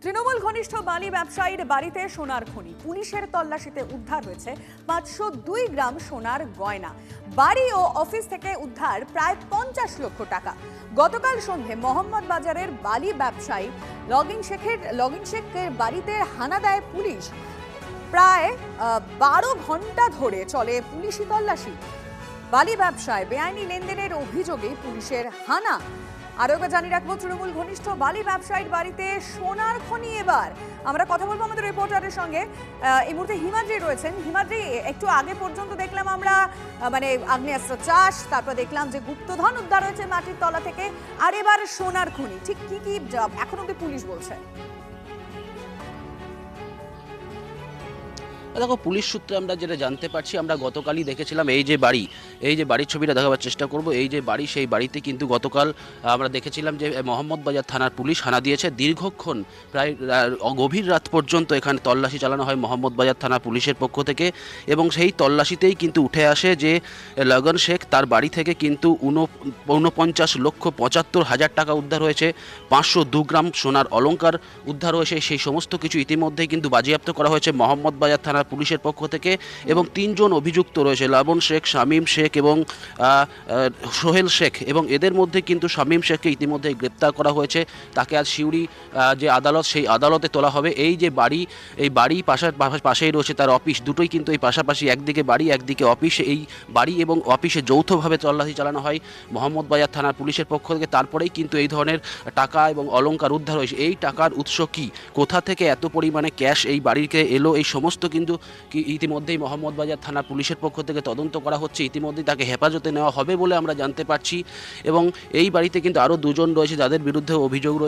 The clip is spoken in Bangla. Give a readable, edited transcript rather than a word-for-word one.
তৃণমূল ঘনিষ্ঠ বালি ব্যবসায়ীর বাড়িতে সোনার খনি, পুলিশের তল্লাশিতে উদ্ধার হয়েছে 502 গ্রাম সোনার গয়না। বাড়ি ও অফিস থেকে উদ্ধার প্রায় 50 লক্ষ টাকা। গতকাল সন্ধে মোহাম্মদ বাজারের বালি ব্যবসায়ী লগিন শেখের বাড়িতে হানা দেয় পুলিশ। প্রায় 12 ঘন্টা ধরে চলে পুলিশি তল্লাশি। বালি ব্যবসায় বেআইনি লেনদেনের অভিযোগে পুলিশের হানা। আরও একবার জানিয়ে রাখবো, তৃণমূল ঘনিষ্ঠ বালি ব্যবসায়ীর বাড়িতে সোনার খনি। এবার আমরা কথা বলবো আমাদের রিপোর্টারের সঙ্গে। এই মুহূর্তে হিমাদ্রি রয়েছেন। হিমাদ্রি, একটু আগে পর্যন্ত দেখলাম আমরা আগ্নেয়াস্ত্র চাষ, তারপর দেখলাম যে গুপ্তধন উদ্ধার হয়েছে মাটির তলা থেকে, আর এবার সোনার খনি। ঠিক কি এখন অব্দি পুলিশ বলছে? দেখো, পুলিশ সূত্রে আমরা যেটা জানতে পারছি, আমরা গতকালই দেখেছিলাম এই যে বাড়ির ছবিটা দেখাবার চেষ্টা করব। এই যে বাড়ি, সেই বাড়িতে কিন্তু গতকাল আমরা দেখেছিলাম যে মোহাম্মদ বাজার থানার পুলিশ হানা দিয়েছে। দীর্ঘক্ষণ, প্রায় গভীর রাত পর্যন্ত এখানে তল্লাশি চালানো হয় মোহাম্মদ বাজার থানা পুলিশের পক্ষ থেকে, এবং সেই তল্লাশিতেই কিন্তু উঠে আসে যে লগন শেখ, তার বাড়ি থেকে কিন্তু 49,75,000 টাকা উদ্ধার হয়েছে, 502 গ্রাম সোনার অলংকার উদ্ধার হয়েছে। সেই সমস্ত কিছু ইতিমধ্যেই কিন্তু বাজেয়াপ্ত করা হয়েছে মোহাম্মদ বাজার থানার পুলিশের পক্ষ থেকে, এবং 3 জন অভিযুক্ত রয়েছে, লাবণ শেখ, শামীম শেখ এবং সোহেল শেখ, এবং এদের মধ্যে কিন্তু শামীম শেখকে ইতিমধ্যে গ্রেপ্তার করা হয়েছে। তাকে আজ সিউড়ি যে আদালত, সেই আদালতে তোলা হবে। এই যে বাড়ি, এই বাড়ি পাশেই রয়েছে তার অফিস, দুটোই কিন্তু এই পাশাপাশি, একদিকে বাড়ি একদিকে অফিস। এই বাড়ি এবং অফিসে যৌথভাবে তল্লাশি চালানো হয় মোহাম্মদ বাজার থানার পুলিশের পক্ষ থেকে। তারপরেই কিন্তু এই ধরনের টাকা এবং অলংকার উদ্ধার হয়েছে। এই টাকার উৎস কি, কোথা থেকে এত পরিমাণে ক্যাশ এই বাড়িতে এলো, এই সমস্ত কিন্তু ইতিমধ্যেই মোহাম্মদ বাজার থানা পুলিশের পক্ষ থেকে তদন্ত করা হচ্ছে। ইতিমধ্যেই তাকে হেফাজতে নেওয়া হবে বলে আমরা জানতে পারছি, এবং এই বাড়িতে কিন্তু আরও 2 জন রয়েছে যাদের বিরুদ্ধে অভিযোগ রয়েছে।